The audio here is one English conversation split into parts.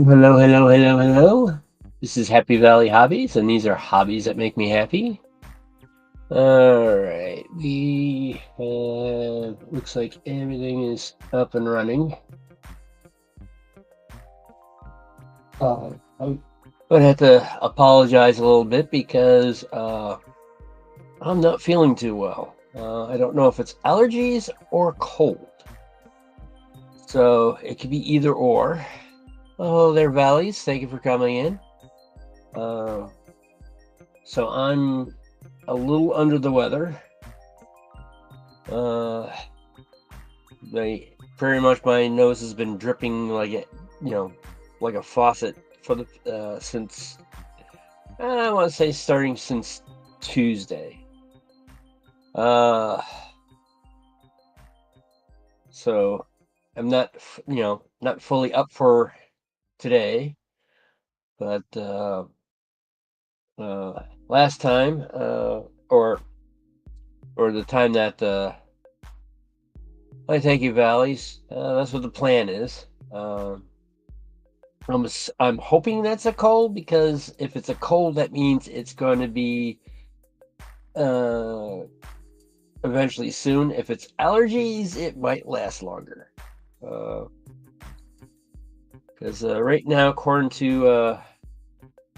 Hello, hello, hello, hello. This is Happy Valley Hobbies, and these are hobbies that make me happy. All right, we looks like everything is up and running. I'm gonna have to apologize a little bit because I'm not feeling too well. I don't know if it's allergies or cold, so it could be either or. Oh, there, Valleys. Thank you for coming in. Uh, so I'm a little under the weather. Uh, pretty much my nose has been dripping like a faucet for the since I want to say starting since Tuesday. Uh, so I'm not fully up for today, but last time or the time that I thank you, Valleys. That's what the plan is. I'm hoping that's a cold because if it's a cold, that means it's going to be uh, eventually soon. If it's allergies, it might last longer. Because right now, according to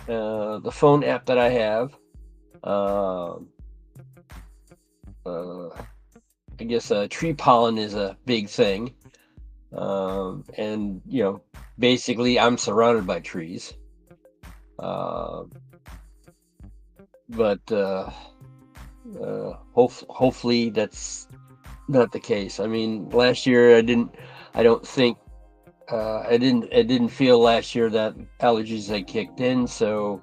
the phone app that I have, um I guess tree pollen is a big thing. And basically I'm surrounded by trees. Uh, but hopefully that's not the case. I mean, last year I don't think I didn't feel last year that allergies had kicked in, so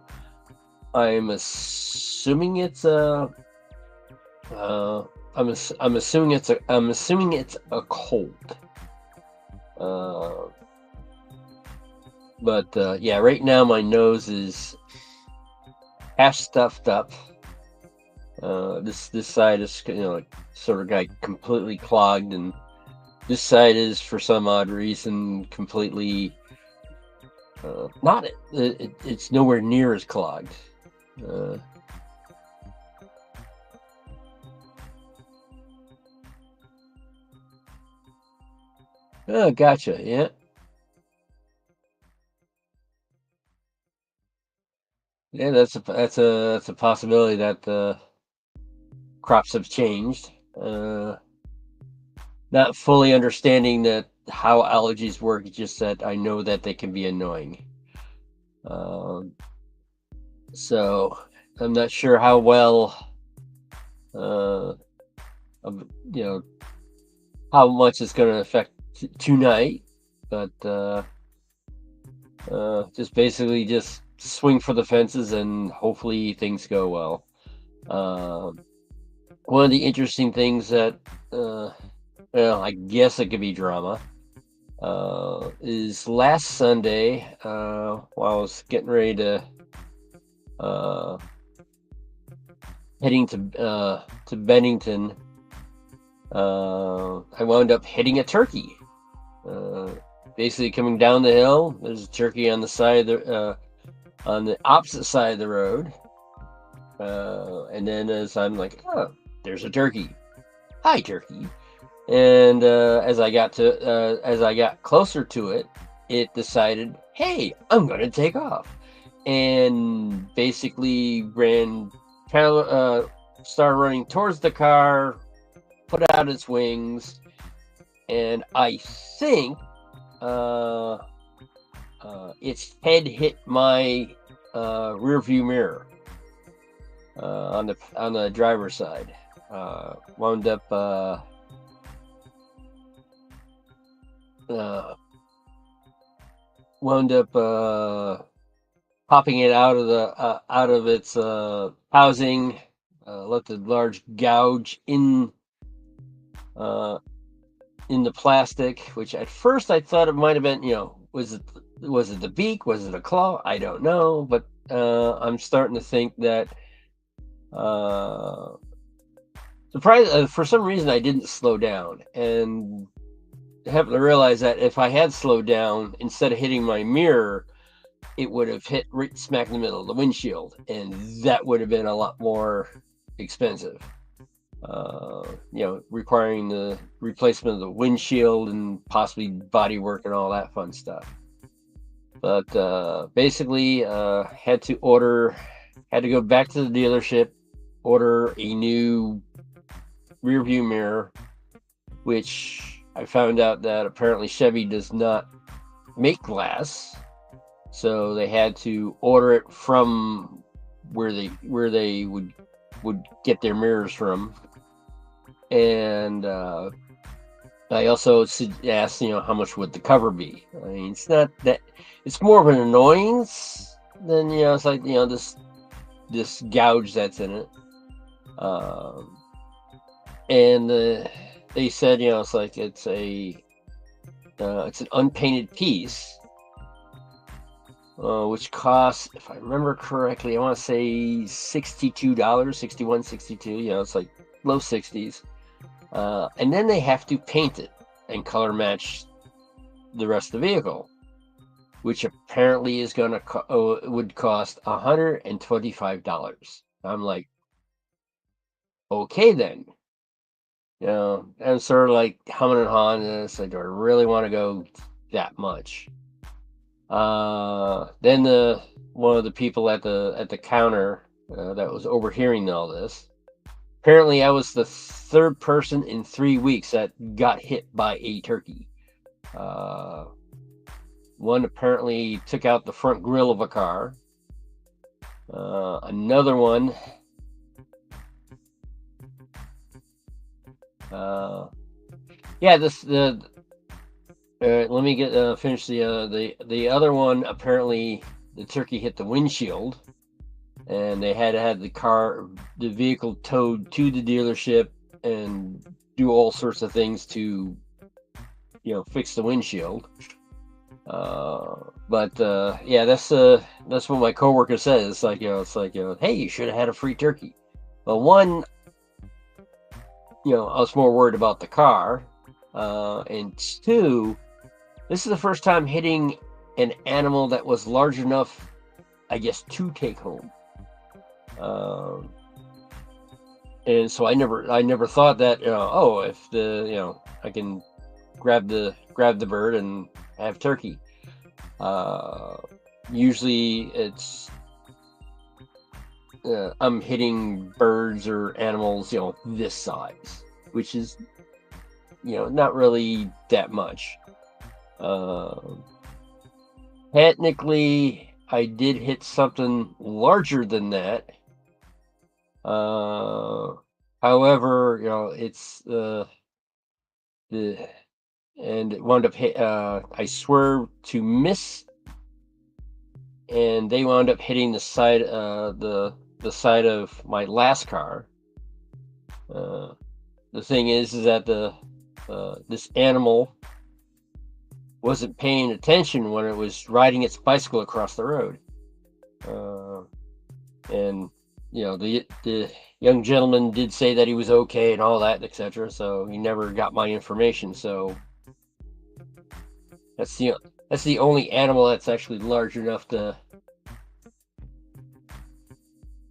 I'm assuming it's uh I'm assuming it's a cold. Uh, but yeah, right now my nose is half stuffed up. This side is like, sort of got completely clogged, and this side is for some odd reason completely not it's nowhere near as clogged. Uh, oh, gotcha. Yeah, yeah. That's a possibility that the crops have changed. Not fully understanding that how allergies work, just that I know that they can be annoying. Um, so I'm not sure how well, uh, you know, how much it's going to affect tonight, but just basically just swing for the fences and hopefully things go well. One of the interesting things that, well, I guess it could be drama, is last Sunday, while I was getting ready to uh, heading to Bennington, I wound up hitting a turkey. Uh, Basically, coming down the hill, there's a turkey on the side of on the opposite side of the road, and then as I'm like, oh, there's a turkey. Hi, turkey. And as I got closer to it, it decided, hey, I'm gonna take off, and basically started running towards the car, put out its wings, and I think uh, its head hit my rear view mirror on the driver's side. Wound up uh, wound up popping it out of its housing. Left a large gouge uh, in the plastic, which at first I thought it might have been, was it the beak? Was it a claw? I don't know, but I'm starting to think that for some reason I didn't slow down, and happen to realize that if I had slowed down, instead of hitting my mirror, it would have hit right smack in the middle of the windshield, and that would have been a lot more expensive. Requiring the replacement of the windshield and possibly body work and all that fun stuff. But basically, had to go back to the dealership, order a new rear view mirror, which I found out that apparently Chevy does not make glass, so they had to order it from where they would get their mirrors from. And I also asked, how much would the cover be? I mean, it's not that, it's more of an annoyance than, it's like, this gouge that's in it. And they said, it's like, it's an unpainted piece, which costs, if I remember correctly, I want to say $62, 61, 62, it's like low 60s. And then they have to paint it and color match the rest of the vehicle, which apparently is going to would cost $125. I'm like, okay then. I'm sort of like humming and hawing this. Like, do I really want to go that much? Then one of the people at the counter that was overhearing all this. Apparently, I was the third person in 3 weeks that got hit by a turkey. One apparently took out the front grill of a car. Another one. Let me finish the other one. Apparently, the turkey hit the windshield, and they had to have the vehicle towed to the dealership and do all sorts of things to, fix the windshield. But that's what my coworker says. It's like, hey, you should have had a free turkey. Well, one, I was more worried about the car, and two, this is the first time hitting an animal that was large enough, I guess, to take home. And so I never thought that, if I can grab the bird and have turkey. Usually it's I'm hitting birds or animals, this size, which is, not really that much. Technically, I did hit something larger than that. However, it's and it wound up I swerved to miss, and they wound up hitting the side the side of my last car. The thing is that this animal wasn't paying attention when it was riding its bicycle across the road, and the young gentleman did say that he was okay and all that, etc. So he never got my information. So that's the only animal that's actually large enough to.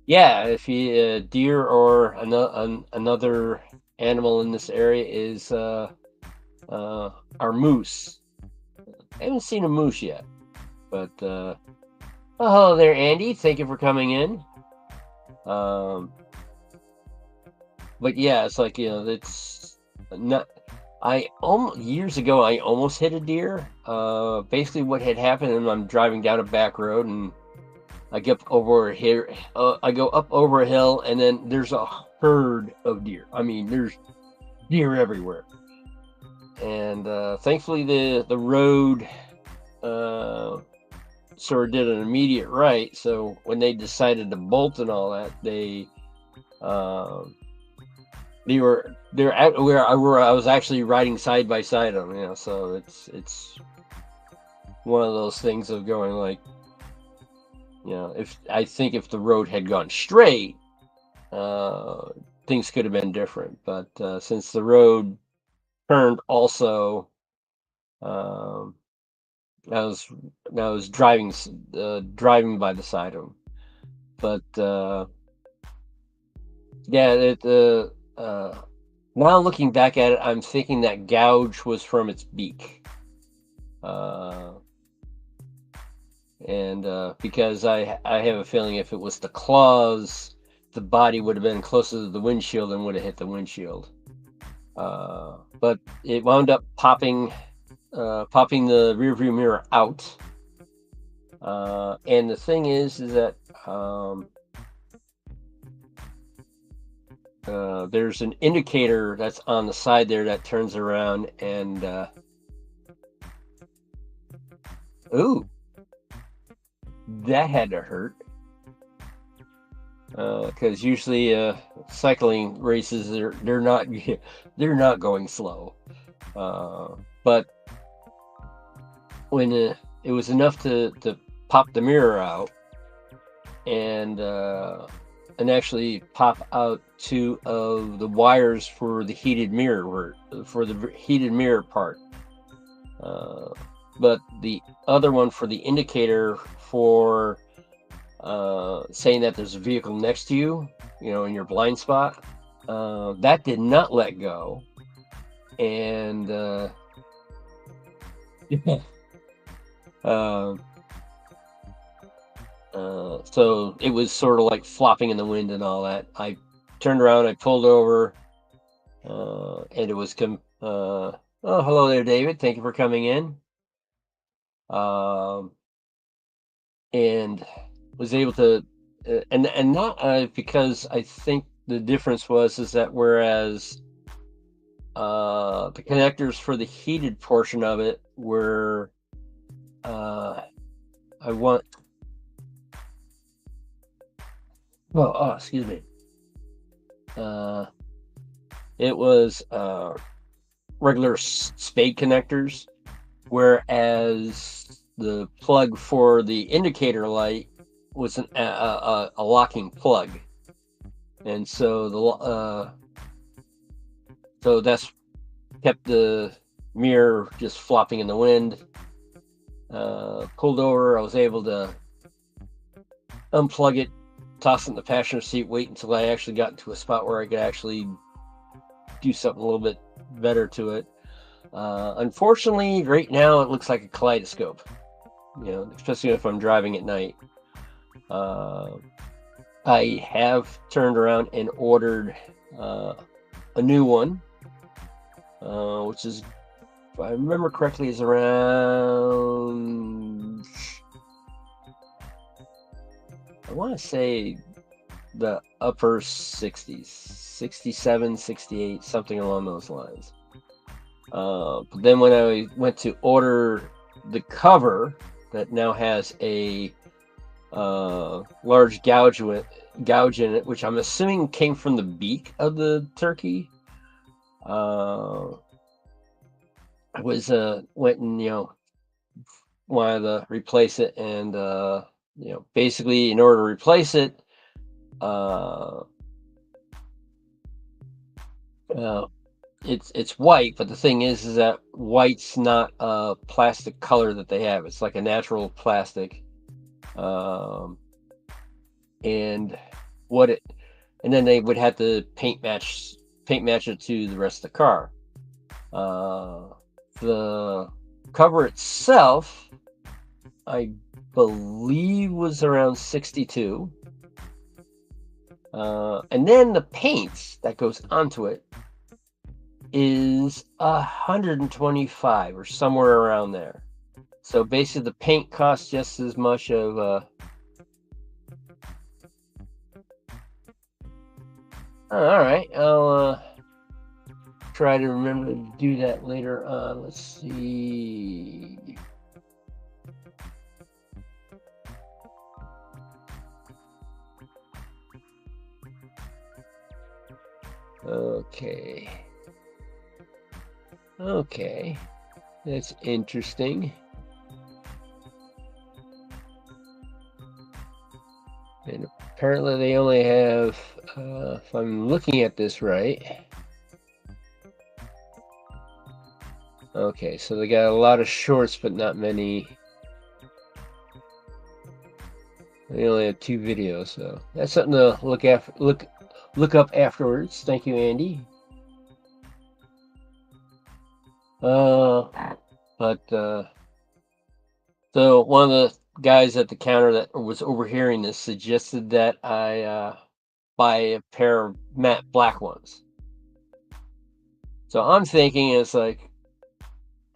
Yeah, if he deer or another animal in this area is our moose. I haven't seen a moose yet, but hello there, Andy. Thank you for coming in. But yeah, it's like, it's not. Years ago I almost hit a deer. Basically, what had happened, and I'm driving down a back road, and I get over here. I go up over a hill, and then there's a herd of deer. I mean, there's deer everywhere. And thankfully, the road sort of did an immediate right. So when they decided to bolt and all that, they're at where I was actually riding side by side on them. So it's one of those things of going like, if the road had gone straight, things could have been different. But since the road turned also, I was I was driving by the side of him, but yeah, now looking back at it, I'm thinking that gouge was from its beak, uh, and because I have a feeling if it was the claws, the body would have been closer to the windshield and would have hit the windshield. But it wound up popping the rear view mirror out. And the thing is that there's an indicator that's on the side there that turns around and ooh, that had to hurt. Because usually cycling races they're not they're not going slow. But when it was enough to pop the mirror out and actually pop out two of the wires for the heated mirror part. But the other one for the indicator for saying that there's a vehicle next to you, in your blind spot, that did not let go. And so it was sort of like flopping in the wind and all that. I turned around, I pulled over, and it was oh, hello there, David. Thank you for coming in. And was able to, and not because I think the difference is that whereas the connectors for the heated portion of it were excuse me. It was regular spade connectors, whereas the plug for the indicator light was a locking plug, and so so that's kept the mirror just flopping in the wind. Pulled over, I was able to unplug it, toss it in the passenger seat, wait until I actually got into a spot where I could actually do something a little bit better to it. Unfortunately, right now it looks like a kaleidoscope, especially if I'm driving at night. I have turned around and ordered a new one, which is, if I remember correctly, is around, I want to say the upper 60s, 67, 68, something along those lines. But then when I went to order the cover that now has a large gouge in it, which I'm assuming came from the beak of the turkey, I was went and wanted to replace it, and basically in order to replace it, it's white, but the thing is that white's not a plastic color that they have. It's like a natural plastic, and then they would have to paint match it to the rest of the car. The cover itself, I believe, was around 62. And then the paint that goes onto it is 125 or somewhere around there. So basically the paint costs just as much of all right, I'll try to remember to do that later on. Let's see. Okay, that's interesting. And apparently they only have, if I'm looking at this right, Okay, so they got a lot of shorts, but not many. They only have 2 videos, so that's something to look up afterwards. Thank you, Andy. But so one of the guys at the counter that was overhearing this suggested that I buy a pair of matte black ones. So I'm thinking it's like,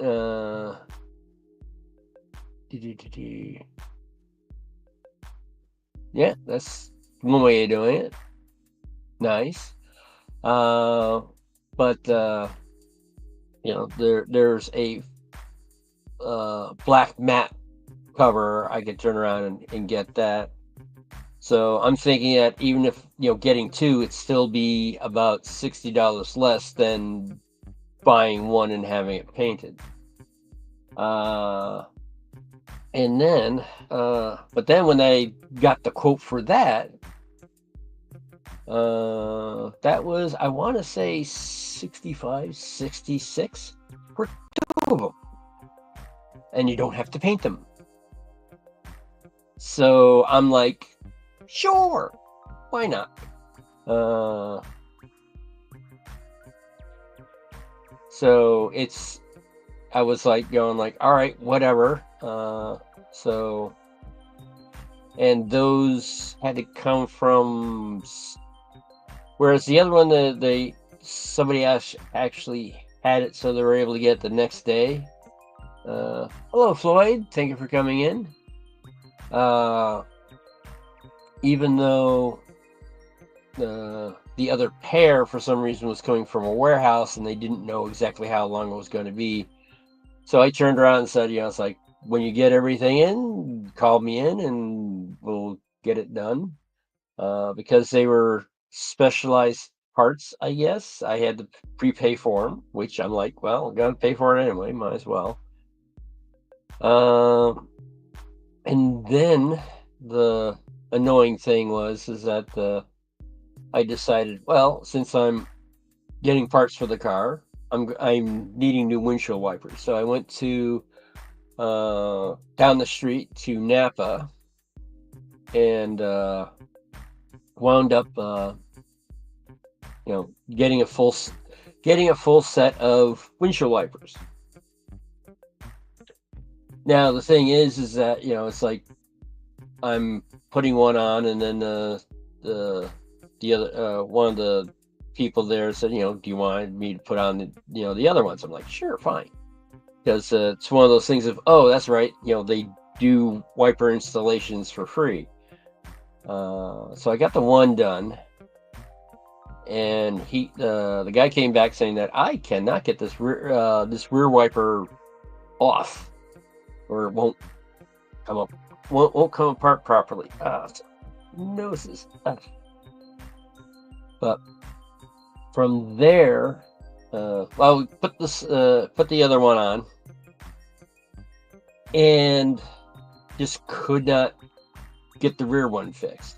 uh, yeah, that's one way of doing it. Nice. But there's a black matte cover. I could turn around and get that. So I'm thinking that even if getting 2, it'd still be about $60 less than buying one and having it painted. And then, but then when I got the quote for that, that was, I want to say 65, 66 for 2 of them. And you don't have to paint them. So I'm like, sure, why not? So I was like going like, all right, whatever. So, and those had to come from, whereas the other one, somebody else actually had it, so they were able to get it the next day. Hello, Floyd. Thank you for coming in. Even though the other pair, for some reason, was coming from a warehouse, and they didn't know exactly how long it was going to be. So I turned around and said, it's like, when you get everything in, call me in, and we'll get it done. Because they were specialized parts, I guess. I had to prepay for them, which I'm like, well, I'm gonna pay for it anyway, might as well. And then the annoying thing is that I decided, well, since I'm getting parts for the car, I'm needing new windshield wipers. So I went to down the street to Napa and wound up getting a full set of windshield wipers. Now the thing is that it's like I'm putting one on, and then the other one of the people there said, do you want me to put on the other ones? I'm like, sure, fine, because it's one of those things of, oh, that's right, they do wiper installations for free. So I got the one done, and the guy came back saying that I cannot get this rear wiper off, or it won't come up, won't come apart properly. Noses. But from there, we put the other one on, and just could not get the rear one fixed.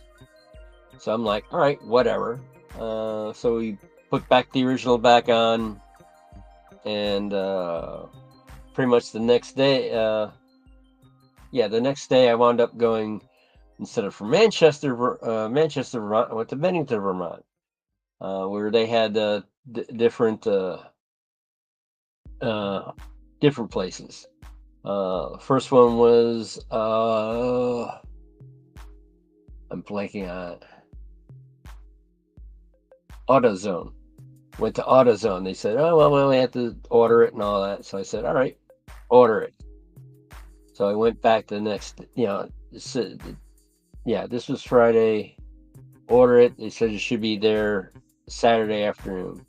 So I'm like, all right, whatever. So we put back the original back on, and pretty much the next day, I wound up going, instead of from Manchester, Vermont, I went to Bennington, Vermont, where they had different places. First one was I'm blanking on it. AutoZone. Went to AutoZone. They said, oh, well, we only have to order it and all that. So I said, all right, order it. So I went back the next, this was Friday. Order it. They said it should be there Saturday afternoon.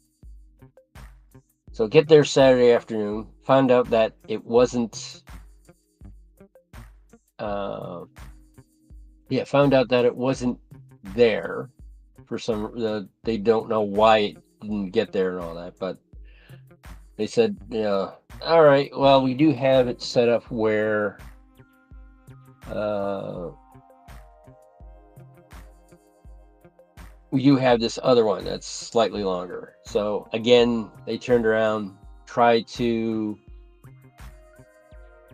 So get there Saturday afternoon. Found out that it wasn't. Found out that it wasn't there for some. They don't know why it didn't get there and all that, but they said, all right, well, we do have it set up where we do have this other one that's slightly longer. So again, they turned around, tried to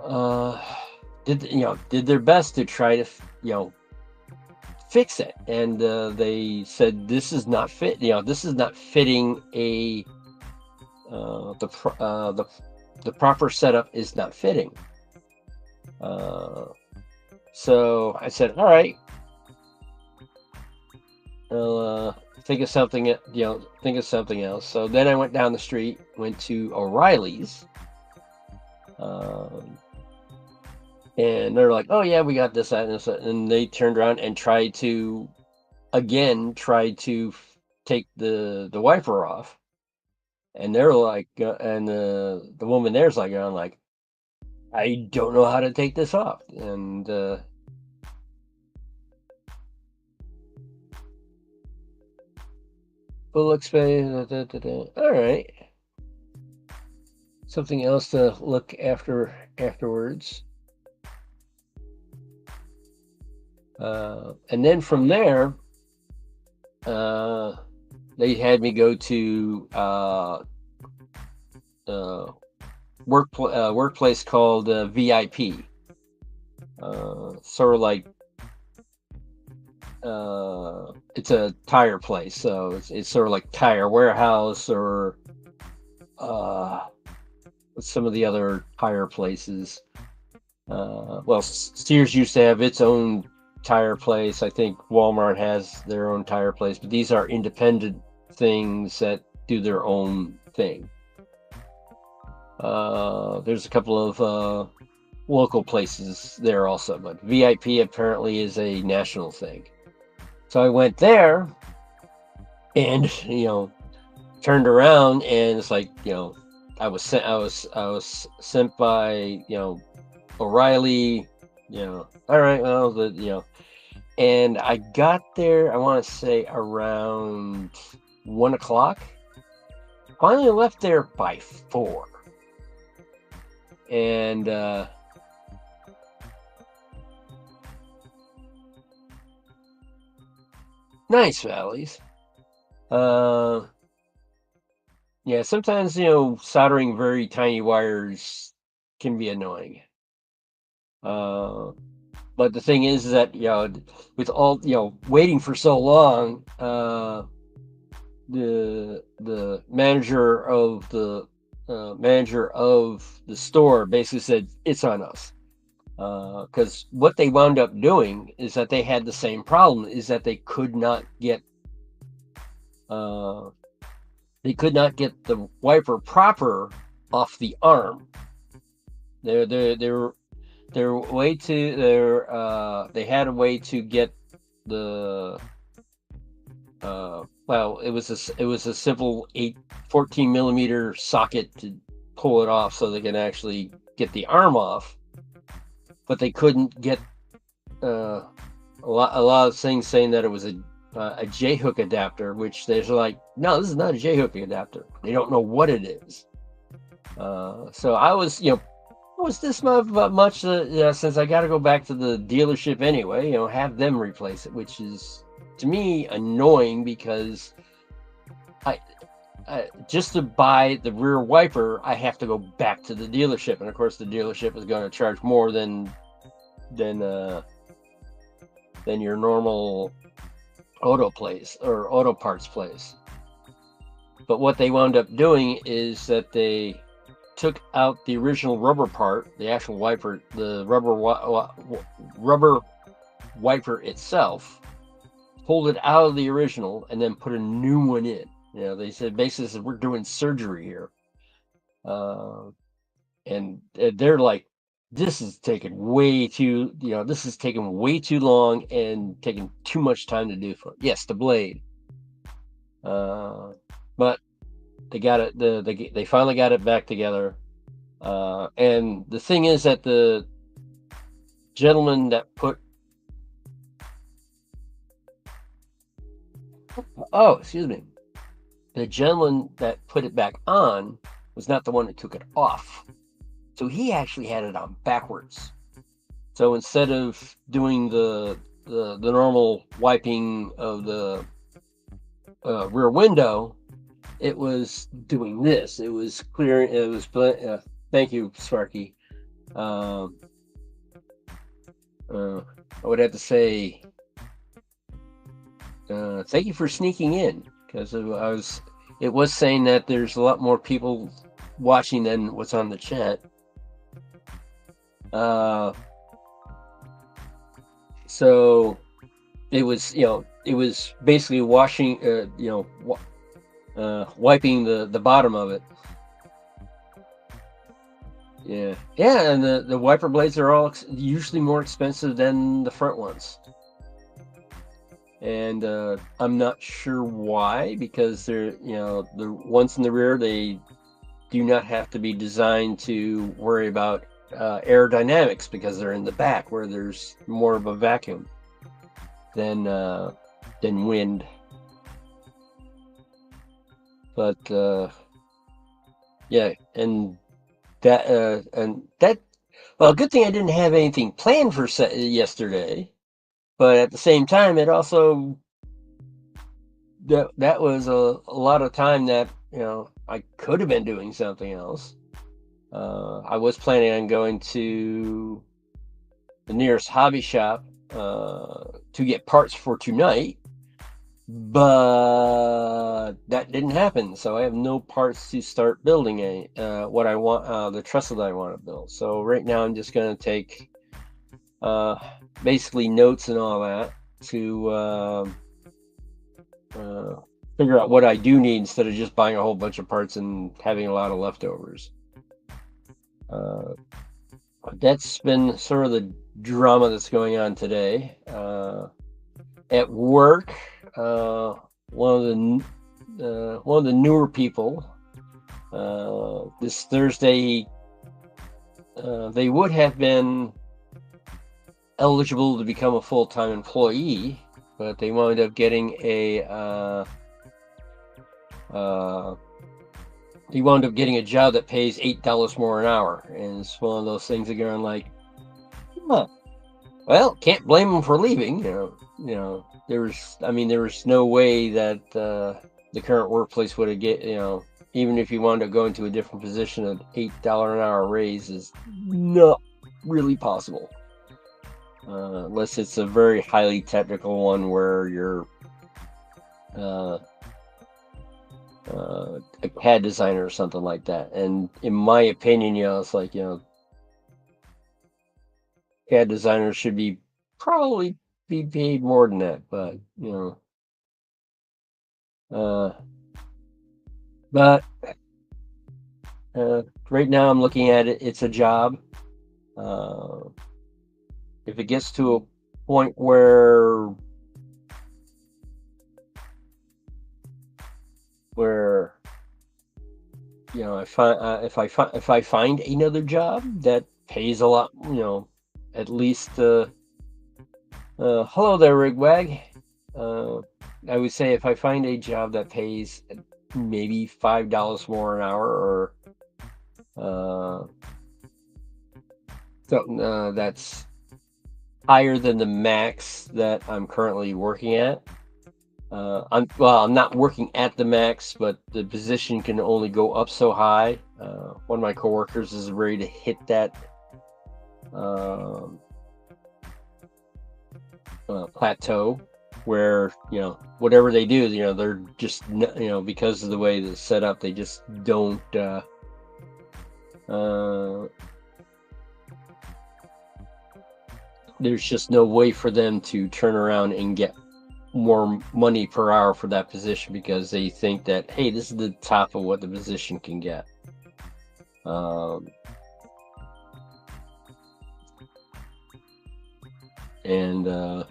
uh, did their best to try to fix it, and they said this is not fit. This is not fitting a the proper setup is not fitting. So I said, all right, I'll think of something. Think of something else. So then I went down the street, went to O'Reilly's. And they're like, oh yeah, we got this, that, and this, and they turned around and tried to take the wiper off, and they're like, and the woman there's like, I'm like, I don't know how to take this off, and full space. All right, something else to look afterwards. And then from there, they had me go to workplace called VIP. Sort of like it's a tire place, so it's sort of like Tire Warehouse or some of the other tire places. Well, Sears used to have its own tire place. I think Walmart has their own tire place, but these are independent things that do their own thing. There's a couple of local places there also, but VIP apparently is a national thing. So I went there and turned around, and it's like, I was sent by O'Reilly, all right, well, and I got there, I want to say around 1 o'clock. Finally left there by 4. And nice valleys. Yeah, sometimes soldering very tiny wires can be annoying. But the thing is that with all waiting for so long, the manager of the store basically said it's on us, because what they wound up doing is that they had the same problem, is that they could not get the wiper proper off the arm. They had a way to get the well, it was a simple 14 millimeter socket to pull it off, so they can actually get the arm off, but they couldn't get a lot of things saying that it was a J-hook adapter, which they're like, no, this is not a J-hook adapter. They don't know what it is. So I was this much since I got to go back to the dealership anyway, have them replace it, which is to me annoying, because I just to buy the rear wiper, I have to go back to the dealership, and of course the dealership is going to charge more than your normal auto place or auto parts place. But what they wound up doing is that they took out the original rubber part, the actual wiper, the rubber wiper itself, pulled it out of the original, and then put a new one in. They said basically we're doing surgery here, and they're like, this is taking way too long and taking too much time to do for it. Yes, the blade, but they got it. They finally got it back together. And the thing is that the gentleman that put the gentleman that put it back on was not the one that took it off. So he actually had it on backwards. So instead of doing the normal wiping of the rear window, it was doing this. It was clearing. It was thank you, Sparky. Um, I would have to say thank you for sneaking in, because it was saying that there's a lot more people watching than what's on the chat. So it was basically washing, wiping the bottom of it. Yeah, and the wiper blades are all usually more expensive than the front ones, and I'm not sure why, because they're the ones in the rear, they do not have to be designed to worry about aerodynamics, because they're in the back where there's more of a vacuum than wind. But yeah, and that well, good thing I didn't have anything planned for yesterday, but at the same time, it also that was a lot of time that I could have been doing something else. I was planning on going to the nearest hobby shop to get parts for tonight, but that didn't happen. So I have no parts to start building what I want, the trestle that I want to build. So right now I'm just going to take basically notes and all that to figure out what I do need, instead of just buying a whole bunch of parts and having a lot of leftovers. That's been sort of the drama that's going on today. At work, one of the newer people, this Thursday, they would have been eligible to become a full-time employee, but they wound up getting he wound up getting a job that pays $8 more an hour, and it's one of those things that going like, huh. Well, can't blame him for leaving. There was no way that the current workplace would have even if you wanted to go into a different position, an $8 an hour raise is not really possible, unless it's a very highly technical one where you're a CAD designer or something like that. And in my opinion, it's like, CAD designers should probably be paid more than that, but but right now I'm looking at it. It's a job. If it gets to a point where if I find another job that pays a lot, at least hello there, Rigwag. I would say if I find a job that pays maybe $5 more an hour, or something that's higher than the max that I'm currently working at. I'm not working at the max, but the position can only go up so high. One of my coworkers is ready to hit that plateau, where whatever they do, they're just because of the way it's set up, they just don't there's just no way for them to turn around and get more money per hour for that position, because they think that, hey, this is the top of what the position can get. And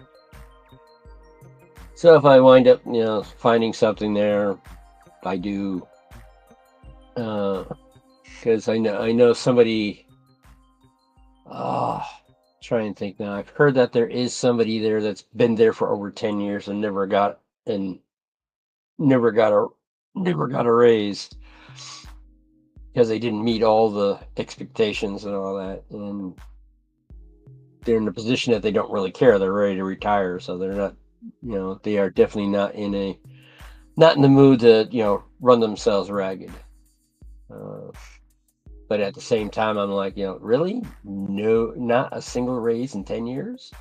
so if I wind up finding something there, I do, because I know somebody. Try and think now. I've heard that there is somebody there that's been there for over 10 years and never got a raise, because they didn't meet all the expectations and all that, and they're in a position that they don't really care. They're ready to retire, so they're not, they are definitely not in the mood to run themselves ragged. But but at the same time, I'm like, really? No, not a single raise in 10 years?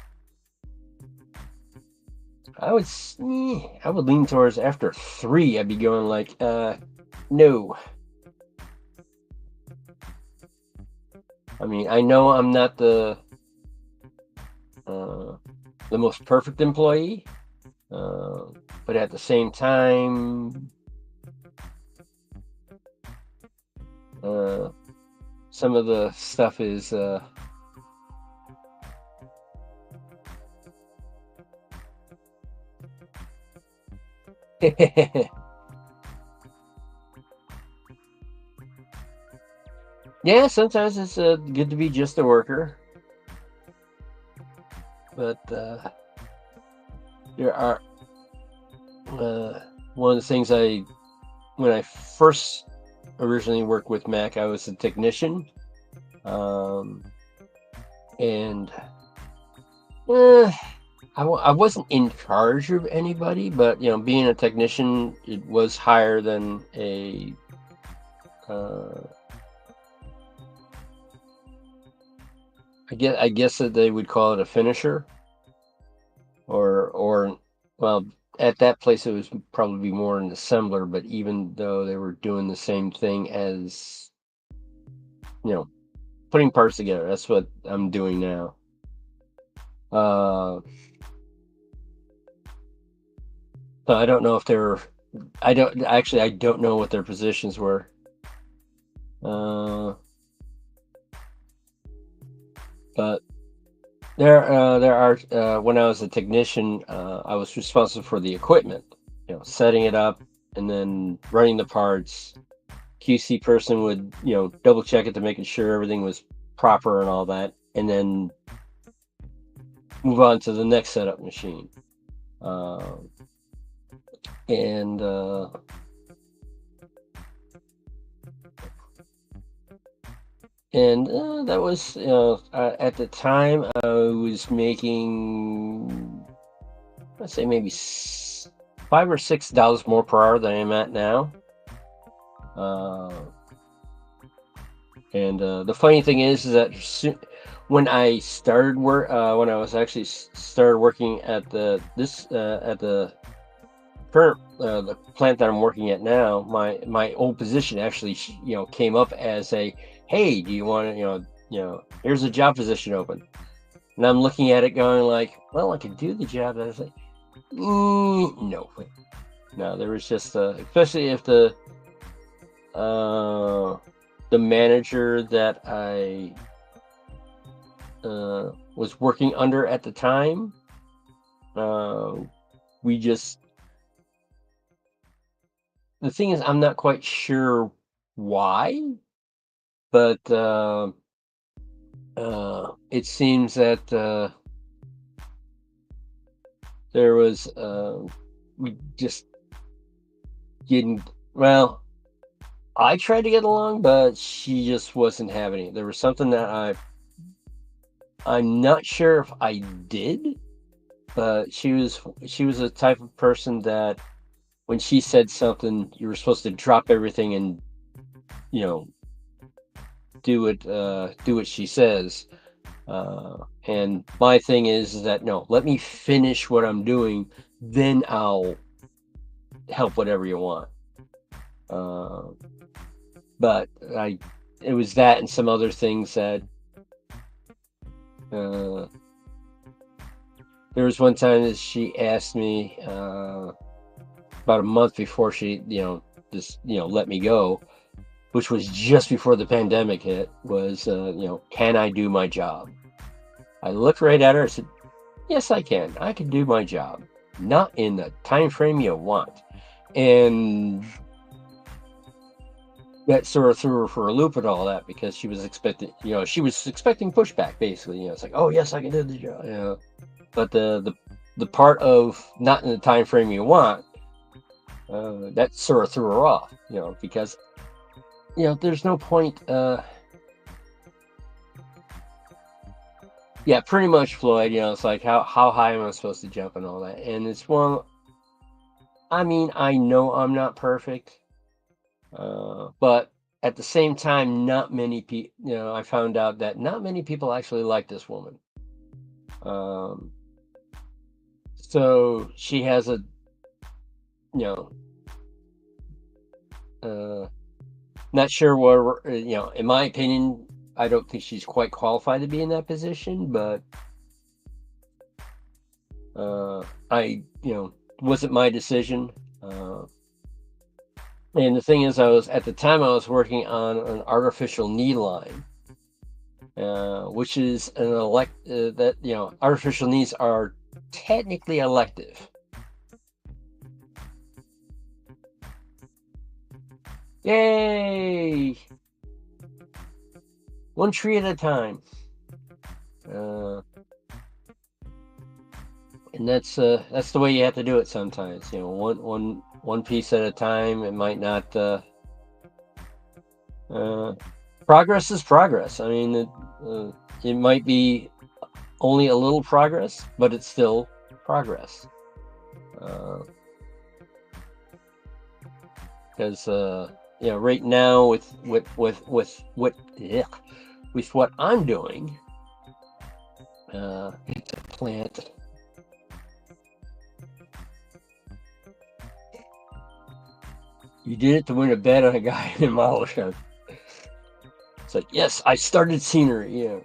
I would lean towards after 3, I'd be going like, no. I mean, I know I'm not the most perfect employee, but at the same time, some of the stuff is yeah, sometimes it's good to be just a worker, but there are one of the things when I first originally worked with Mac, I was a technician, and I wasn't in charge of anybody, but being a technician, it was higher than a I guess that they would call it a finisher, or well, at that place it was probably more an assembler, but even though they were doing the same thing as putting parts together, that's what I'm doing now. So I don't know if they're I don't know what their positions were. But there are when I was a technician, I was responsible for the equipment, setting it up and then running the parts. QC person would double check it to making sure everything was proper and all that, and then move on to the next setup machine. And that was at the time I was making, let's say, maybe $5 or $6 more per hour than I'm at now. And the funny thing is that when I started when I was actually started working at the current the plant that I'm working at now, my old position actually came up as a, hey, do you want to here's a job position open, and I'm looking at it going like, well, I could do the job. And I was like, no. There was just especially if the manager that I was working under at the time, we just, the thing is, I'm not quite sure why, but it seems that there was we just didn't, well, I tried to get along, but she just wasn't having it. There was something that I'm not sure if I did, but she was the type of person that when she said something, you were supposed to drop everything and do what she says. And my thing is that, no, let me finish what I'm doing, then I'll help whatever you want. But it was that and some other things that there was one time that she asked me about a month before she just let me go, which was just before the pandemic hit, was can I do my job? I looked right at her and said, yes, I can do my job, not in the time frame you want. And that sort of threw her for a loop and all that, because she was expecting pushback, basically. It's like, oh yes, I can do the job. But the part of not in the time frame you want, that sort of threw her off. Because there's no point. Yeah, pretty much, Floyd. It's like, how high am I supposed to jump and all that? And it's one. I mean, I know I'm not perfect. But at the same time, not many people, I found out that not many people actually like this woman. Um, so she has a, you know, uh, not sure where, in my opinion, I don't think she's quite qualified to be in that position, but wasn't my decision. And the thing is, at the time I was working on an artificial knee line, which is artificial knees are technically elective. Yay! One tree at a time. And that's the way you have to do it sometimes. One piece at a time. It might not. Progress is progress. I mean, it might be only a little progress, but it's still progress. Because right now with what I'm doing, it's a plant. You did it to win a bet on a guy in a model shop. It's like, yes, I started scenery.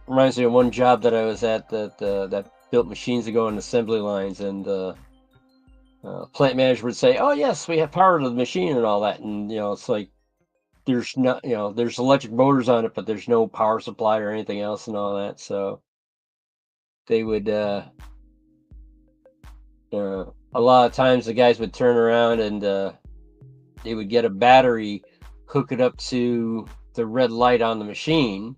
Reminds me of one job that I was at that built machines to go on assembly lines, and plant manager would say, "Oh yes, we have power to the machine and all that," and it's like there's not, there's electric motors on it, but there's no power supply or anything else and all that. So they would a lot of times the guys would turn around and they would get a battery, hook it up to the red light on the machine,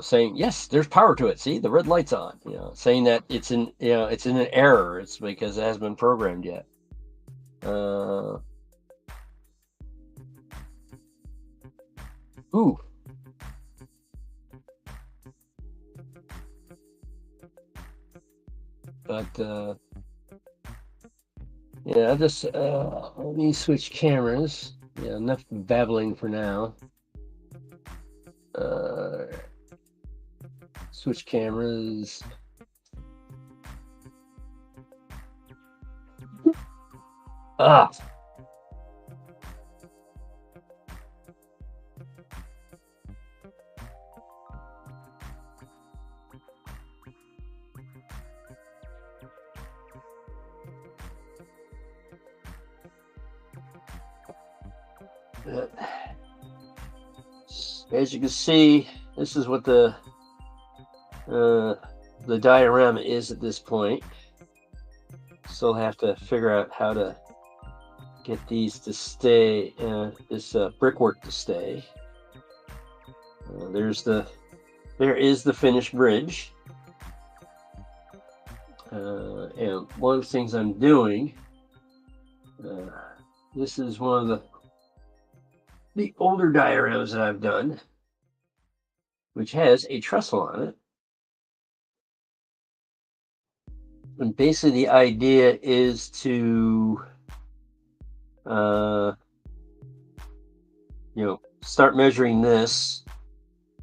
saying, yes, there's power to it. See, the red light's on, saying that it's in an error. It's because it hasn't been programmed yet. Ooh. But yeah, just let me switch cameras. Yeah, enough babbling for now. Switch cameras. Ah. As you can see, this is what the diorama is at this point. Still have to figure out how to get these to stay, this brickwork to stay. There is the finished bridge. And one of the things I'm doing, this is one of the older dioramas that I've done, which has a trestle on it. And basically the idea is to start measuring this,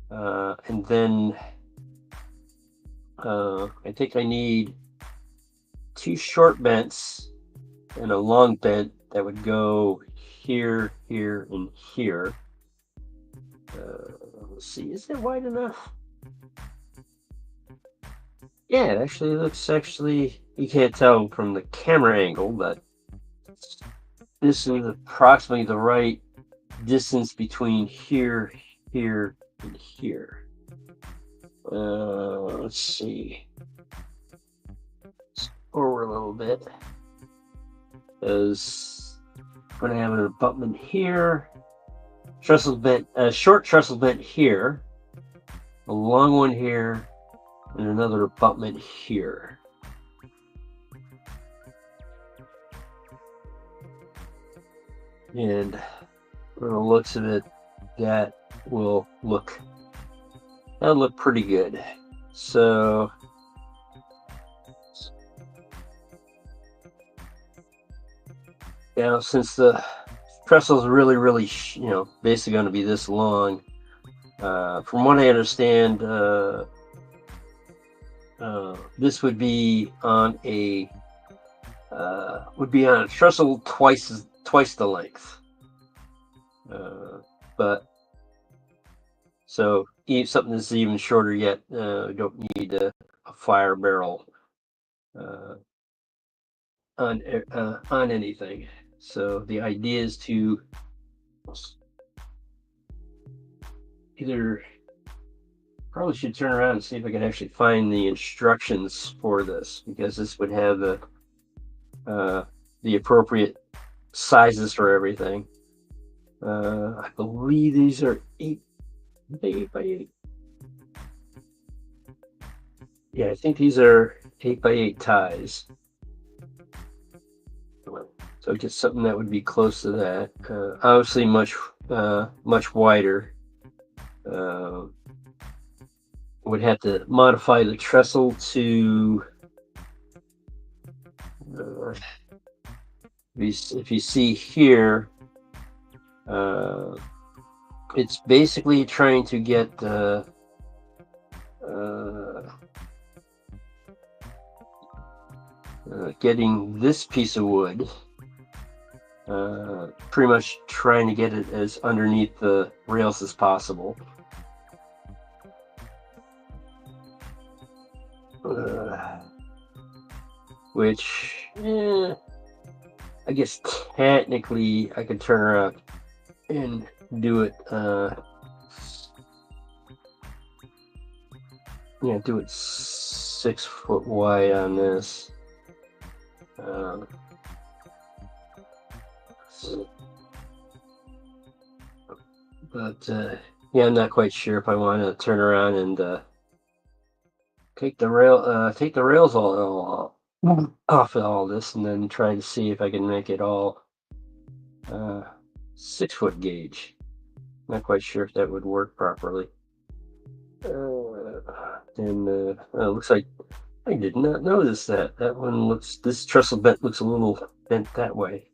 and then I think I need 2 short bents and a long bent that would go here, here, and here. Let's see, is it wide enough? Yeah, it actually looks, you can't tell from the camera angle, but this is approximately the right distance between here, here, and here. Let's see. Let's forward a little bit. Because I'm going to have an abutment here, trestle bent, a short trestle bent here, a long one here, and another abutment here. And from the looks of it, that'll look pretty good. So since the trestle's really, really, basically going to be this long. From what I understand, this would be on a trestle twice the length. But so something that's even shorter yet. We don't need a fire barrel on anything. So the idea is to probably should turn around and see if I can actually find the instructions for this, because this would have the appropriate sizes for everything. I believe these are 8 by 8. Yeah, I think these are 8 by 8 ties. So just something that would be close to that. Obviously much wider. Would have to modify the trestle to if you see here, it's basically trying to get getting this piece of wood, pretty much trying to get it as underneath the rails as possible. Which, I guess technically I could turn around and do it, do it 6 foot wide on this. But yeah, I'm not quite sure if I want to turn around and take the rails all off of all this, and then try to see if I can make it all 6 foot gauge. Not quite sure if that would work properly. And looks like I did not notice that. This trestle bent looks a little bent that way.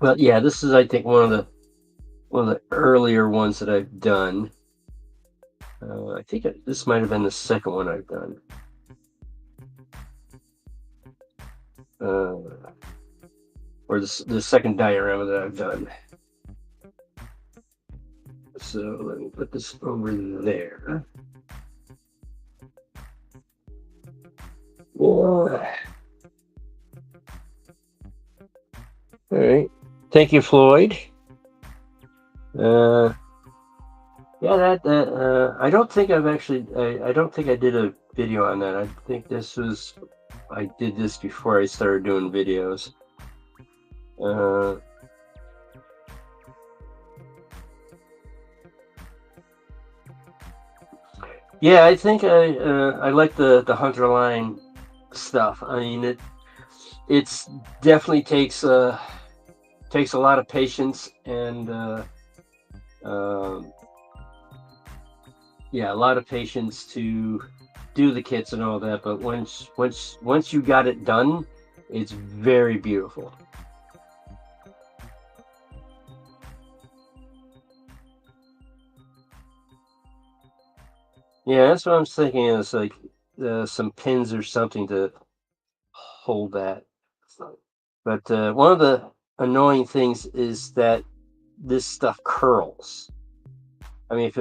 But yeah, this is, I think, one of the earlier ones that I've done. I think this might have been the second one I've done. Or the second diorama that I've done. So let me put this over there. All right. Thank you, Floyd. Yeah, that I don't think I've actually. I don't think I did a video on that. I think I did this before I started doing videos. Yeah, I think I like the hunter line stuff. I mean, it's definitely takes a lot of patience and yeah, a lot of patience to do the kits and all that. But once you got it done, it's very beautiful. Yeah, that's what I'm thinking. Is like some pins or something to hold that. But one of the annoying things is that this stuff curls. I mean, if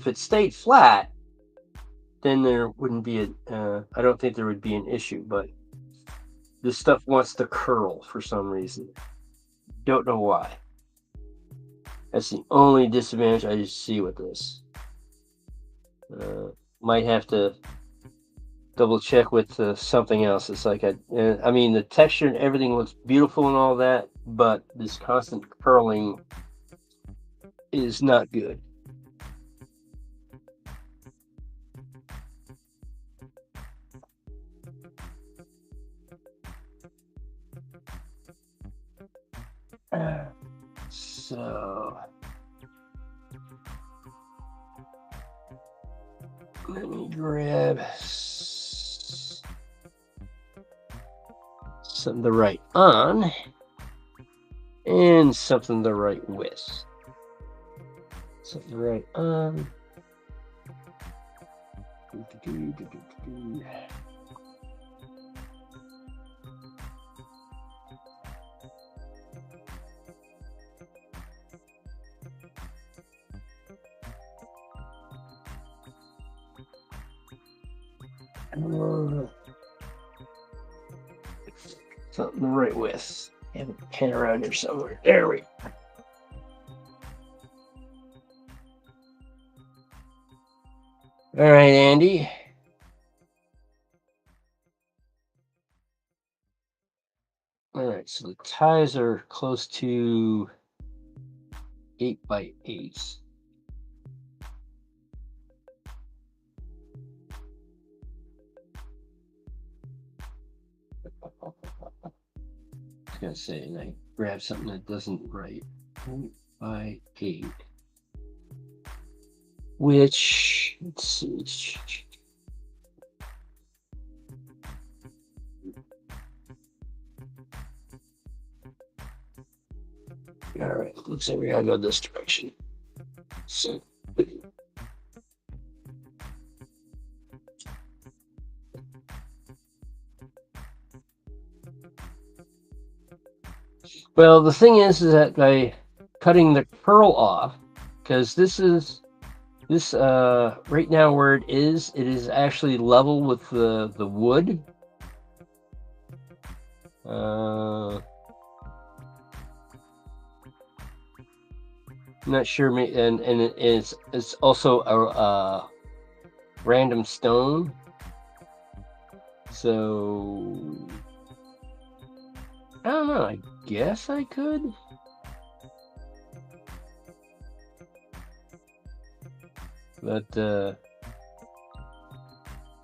it stayed flat, then there wouldn't be I don't think there would be an issue. But this stuff wants to curl for some reason. Don't know why. That's the only disadvantage I see with this. Might have to double check with something else. It's like I mean, the texture and everything looks beautiful and all that, but this constant curling is not good. So let me grab something to write on, and something to write with. Something to write on. Something to write with. I have a pen around here somewhere. There we go. All right, Andy. All right, so the ties are close to 8 by 8. I was gonna say, and I grab something that doesn't write 8 by 8, which, let's see. All right, looks like we gotta go this direction. So, well, the thing is that by cutting the curl off, because this right now where it is actually level with the wood. I'm not sure, and it's also a random stone. So I don't know. I guess I could. But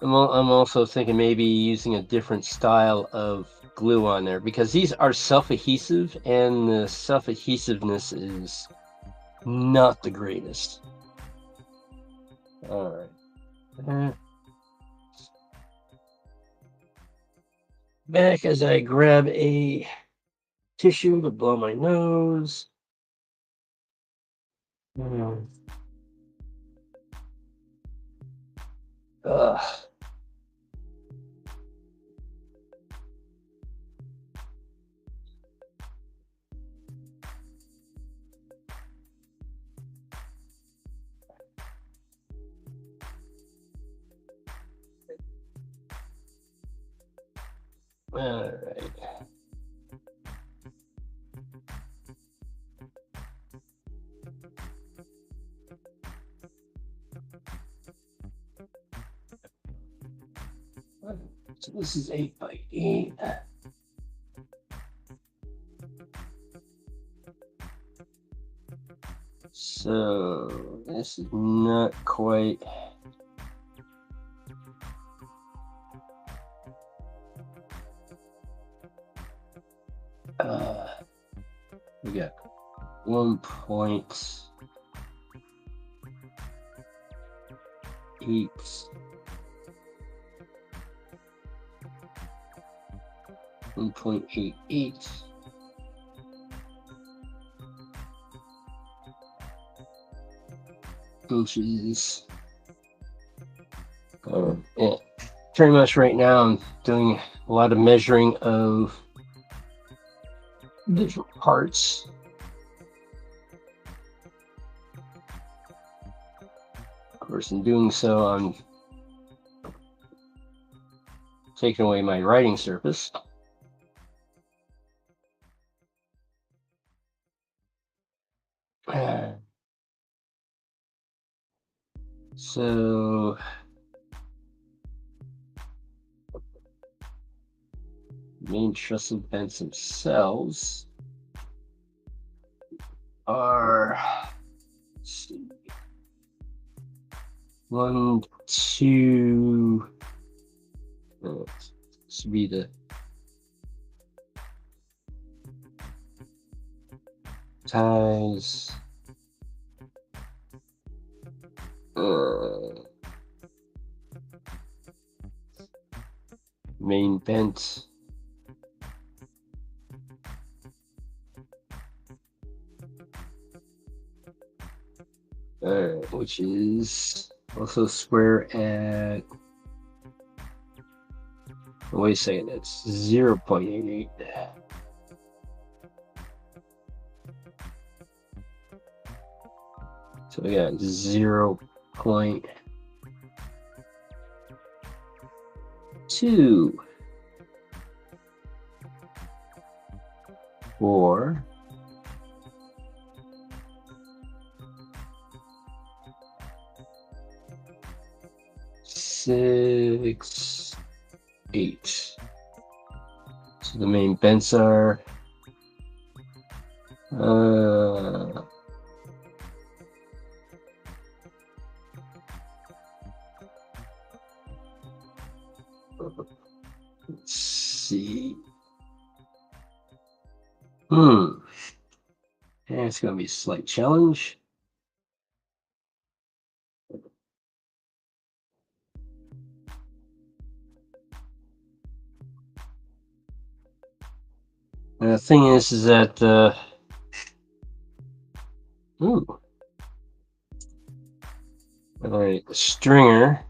I'm also thinking maybe using a different style of glue on there, because these are self-adhesive, and the self-adhesiveness is not the greatest. All right. Back as I grab a tissue to blow my nose. Ugh. All right. So this is 8 by 8. So this is not quite. We got 1.8. 1.88 inches. Yeah, pretty much right now I'm doing a lot of measuring of different parts. Of course, in doing so, I'm taking away my writing surface. So main trestle bents themselves are, let's see, 1, 2. This would be the ties. Main bent. Alright, which is also square at, wait a second, it's 0.88. So we got 0.2, 4, 6, 8. So the main bents are let's see. And it's going to be a slight challenge. And the thing is that all right, the stringer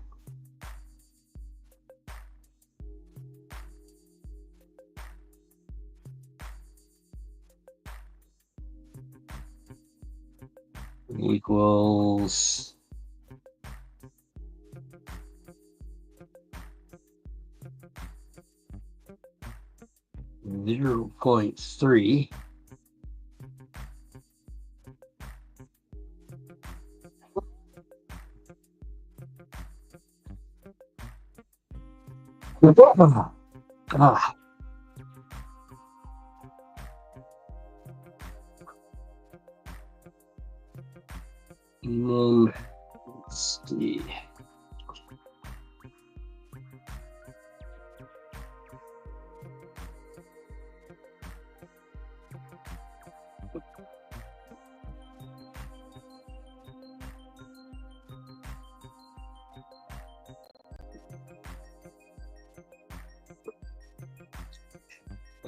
equals 0.3. And then let's see.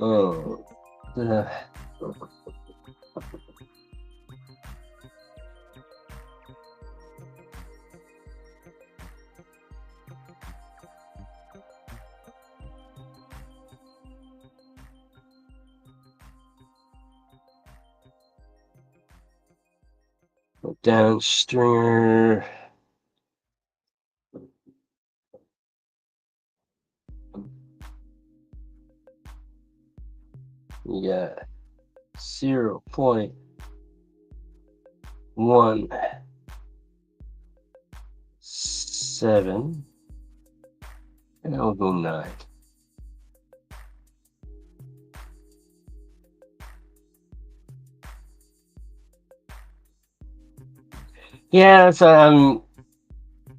Oh, down stringer. You got 0.17, and I'll go 9. Yeah, so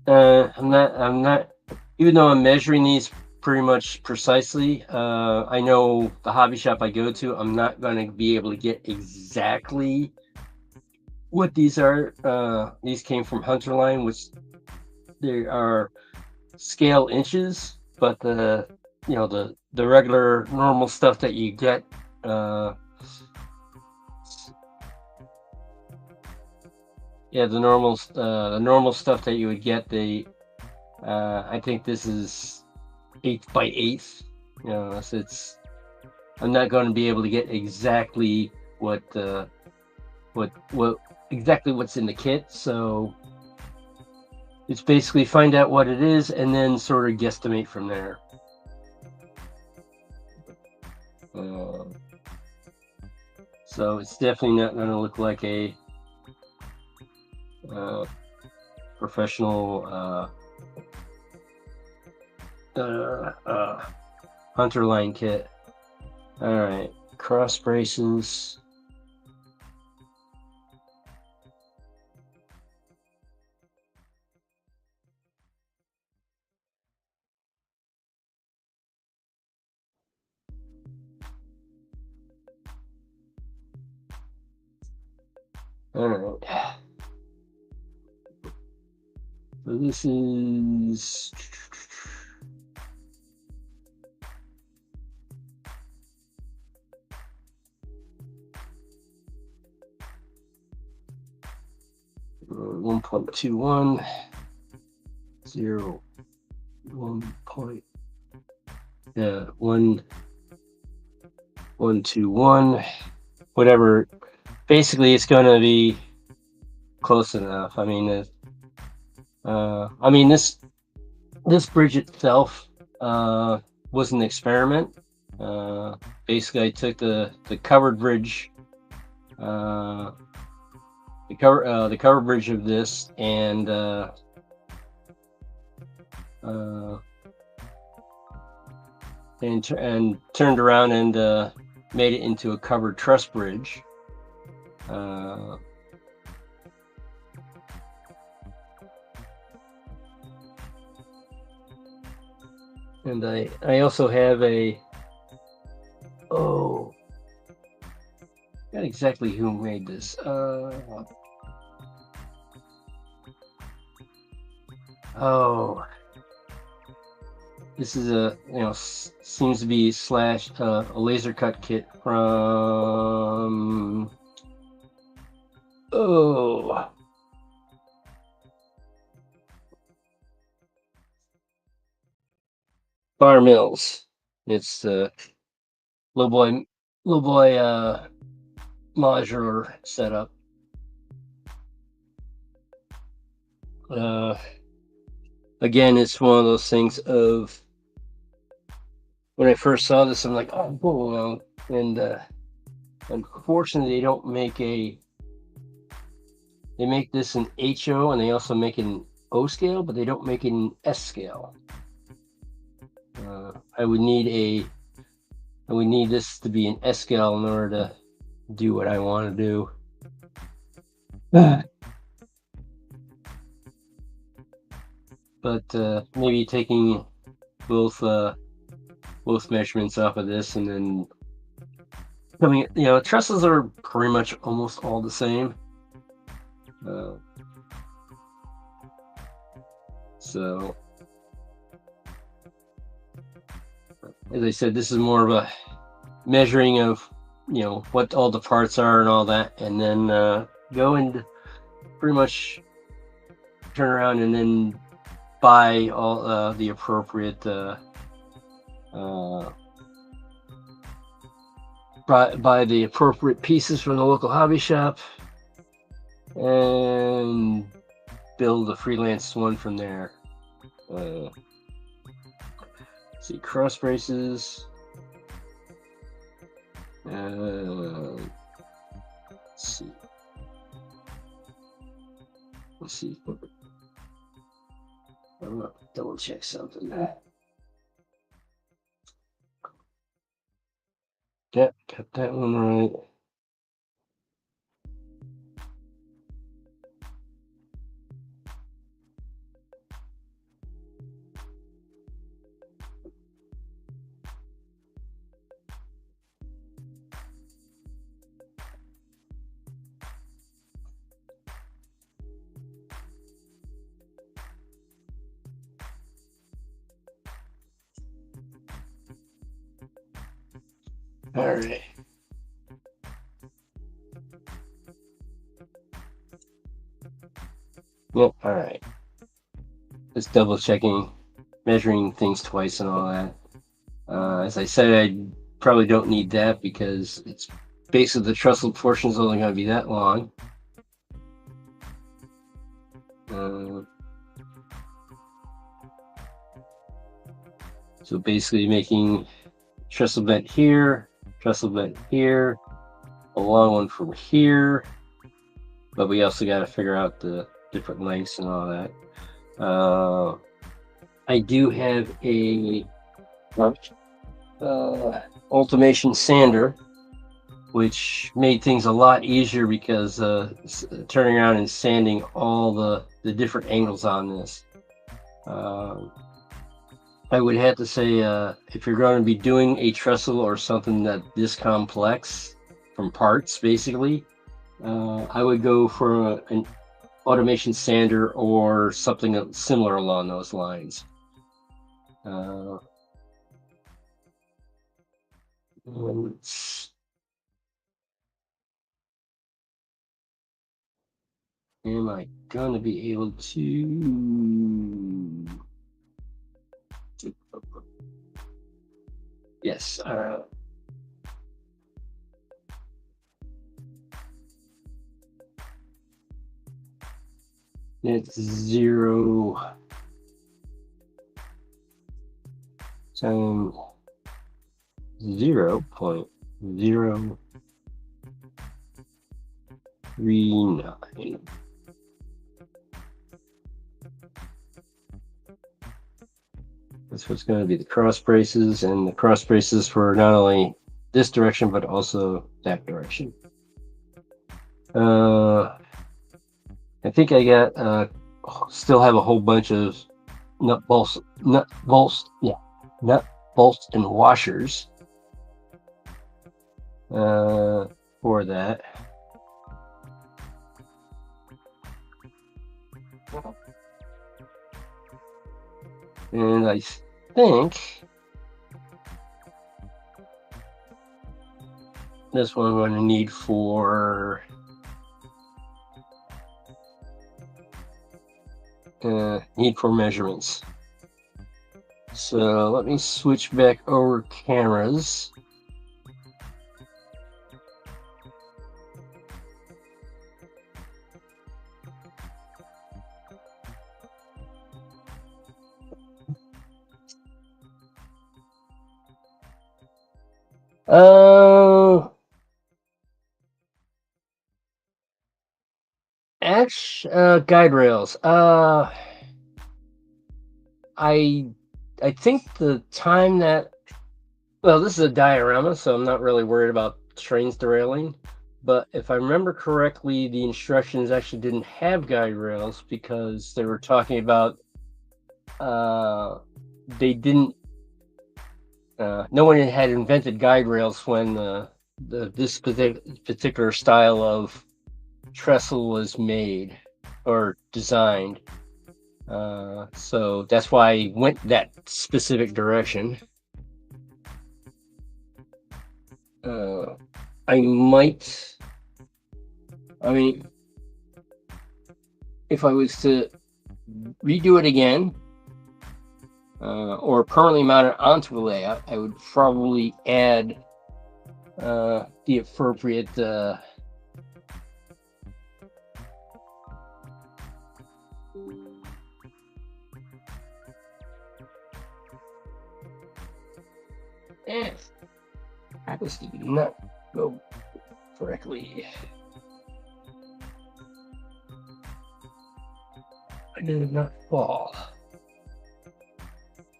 I'm not, even though I'm measuring these pretty much precisely, I know the hobby shop I go to, I'm not going to be able to get exactly what these are. These came from Hunterline, which they are scale inches, but the regular normal stuff that you get, yeah, the normal stuff that you would get, I think this is 1/8 by 1/8. So I'm not going to be able to get exactly what exactly what's in the kit. So it's basically find out what it is and then sort of guesstimate from there. So it's definitely not going to look like a professional Hunterline kit. All right, cross braces. All right. So this is 1.21, 0, 1 point, 121, whatever. Basically, it's going to be close enough. I mean, this bridge itself was an experiment. Basically, I took the covered bridge, the cover bridge of this, and turned around and made it into a covered truss bridge. And I also have not exactly who made this. This is seems to be a laser cut kit from Bar Mills. It's low boy modular setup. Again, it's one of those things of when I first saw this, I'm like, oh, cool. And unfortunately, they don't make they make this in HO, and they also make it in O scale, but they don't make it in S scale. I would need this to be an S scale in order to do what I want to do. But maybe taking both measurements off of this, and then coming, trestles are pretty much almost all the same. So, as I said, this is more of a measuring of, what all the parts are and all that, and then go and pretty much turn around and then buy all the appropriate buy the appropriate pieces from the local hobby shop and build a freelance one from there. See, cross braces. Let's see. I'm gonna double check something. Yep, got that one right. All right. Yep, all right. Just double checking, measuring things twice and all that. As I said, I probably don't need that because it's basically the trestle portion is only going to be that long. So basically making trestle vent here, a long one from here, but we also got to figure out the different lengths and all that. I do have a automation sander, which made things a lot easier because turning around and sanding all the different angles on this. I would have to say, if you're going to be doing a trestle or something that this complex from parts, basically, I would go for an automation sander or something similar along those lines. Am I going to be able to? Yes. It's 0 times 0.039. That's what's going to be the cross braces, and the cross braces for not only this direction but also that direction. I think I got still have a whole bunch of nut bolts, and washers for that. And I think this one I'm going to need for measurements. So let me switch back over cameras. Guide rails. I think the time that, well, this is a diorama, so I'm not really worried about trains derailing. But if I remember correctly, the instructions actually didn't have guide rails because they were talking about they didn't. No one had invented guide rails when this particular style of trestle was made or designed. So that's why I went that specific direction. I mean, if I was to redo it again, or permanently mount it onto a layout, I would probably add the appropriate happens to not go correctly. I did not fall.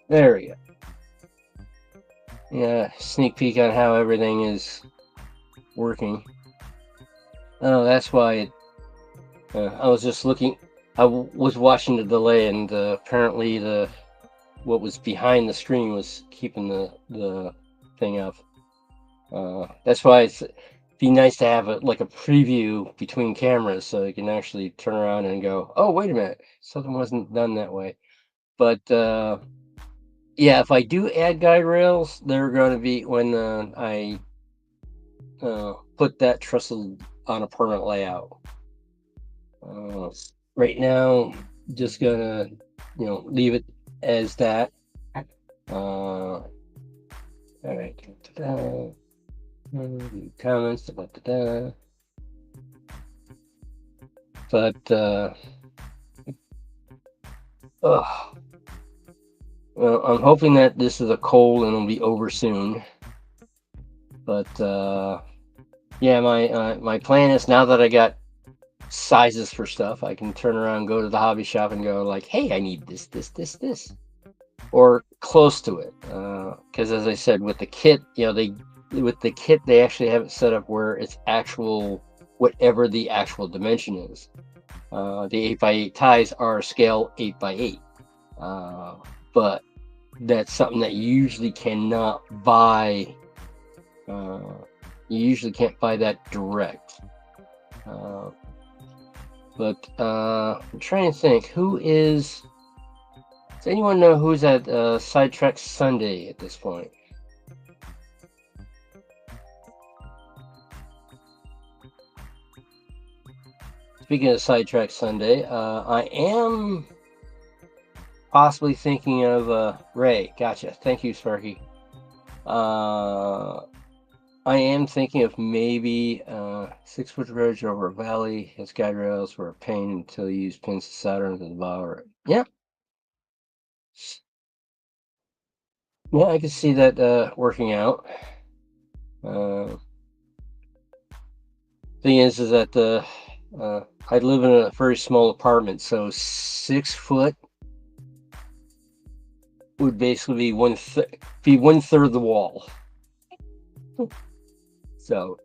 There we go. Yeah, sneak peek on how everything is working. Oh, that's why it, I was just looking. I was watching the delay, and apparently what was behind the screen was keeping the thing up. That's why it'd be nice to have a preview between cameras, so you can actually turn around and go, "Oh, wait a minute, something wasn't done that way." But yeah, if I do add guide rails, they're going to be when I put that trestle on a permanent layout. Right now, just gonna leave it as that. All right. Comments. But well, I'm hoping that this is a cold and it'll be over soon. But yeah, my plan is, now that I got sizes for stuff, I can turn around, go to the hobby shop, and go like, "Hey, I need this, or close to it." Because as I said, with the kit, they actually have it set up where it's actual whatever the actual dimension is. The 8x8 ties are scale 8x8, but that's something that you usually cannot buy. You usually can't buy that direct. But I'm trying to think, does anyone know who's at Sidetrack Sunday at this point? speaking of Sidetrack Sunday, I am possibly thinking of Ray. Gotcha. Thank you, Sparky. I am thinking of maybe 6-foot bridge over a valley. Its guide rails were a pain until you use pins to solder into the bow. Yeah, yeah, I can see that working out. Thing is that I live in a very small apartment, so 6 foot would basically be one third of the wall. So,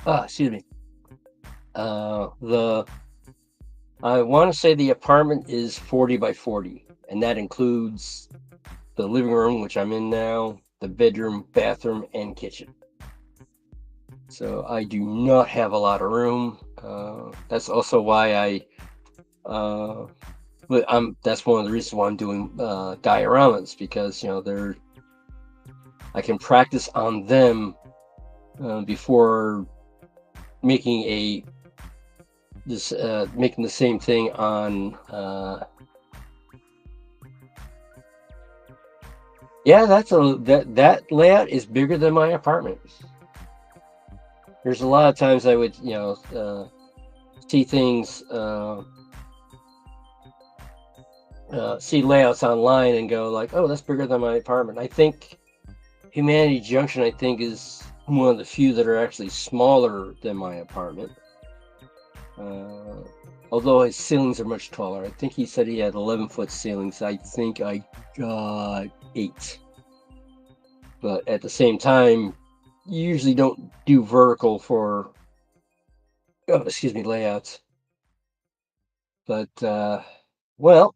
excuse me. The I want to say the apartment is 40 by 40, and that includes the living room, which I'm in now, the bedroom, bathroom, and kitchen. So I do not have a lot of room. That's also why that's one of the reasons why I'm doing dioramas, because I can practice on them before making making the same thing on yeah, that layout is bigger than my apartment. There's a lot of times I would see things see layouts online and go like, oh, that's bigger than my apartment. I think Humanity Junction, I think, is one of the few that are actually smaller than my apartment. Although his ceilings are much taller. I think he said he had 11-foot ceilings. I think I got 8. But at the same time, you usually don't do vertical for layouts. But well,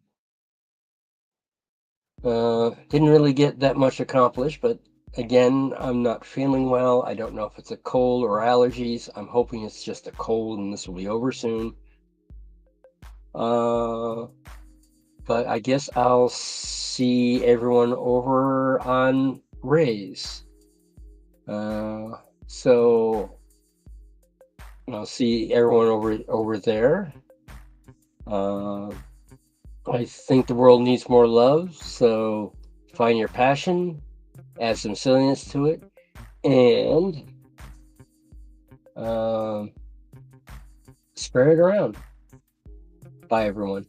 didn't really get that much accomplished. But again, I'm not feeling well. I don't know if it's a cold or allergies. I'm hoping it's just a cold and this will be over soon. But I guess I'll see everyone over on Ray's. So I'll see everyone over there. I think the world needs more love, so find your passion, add some silliness to it, and spread it around. Bye, everyone.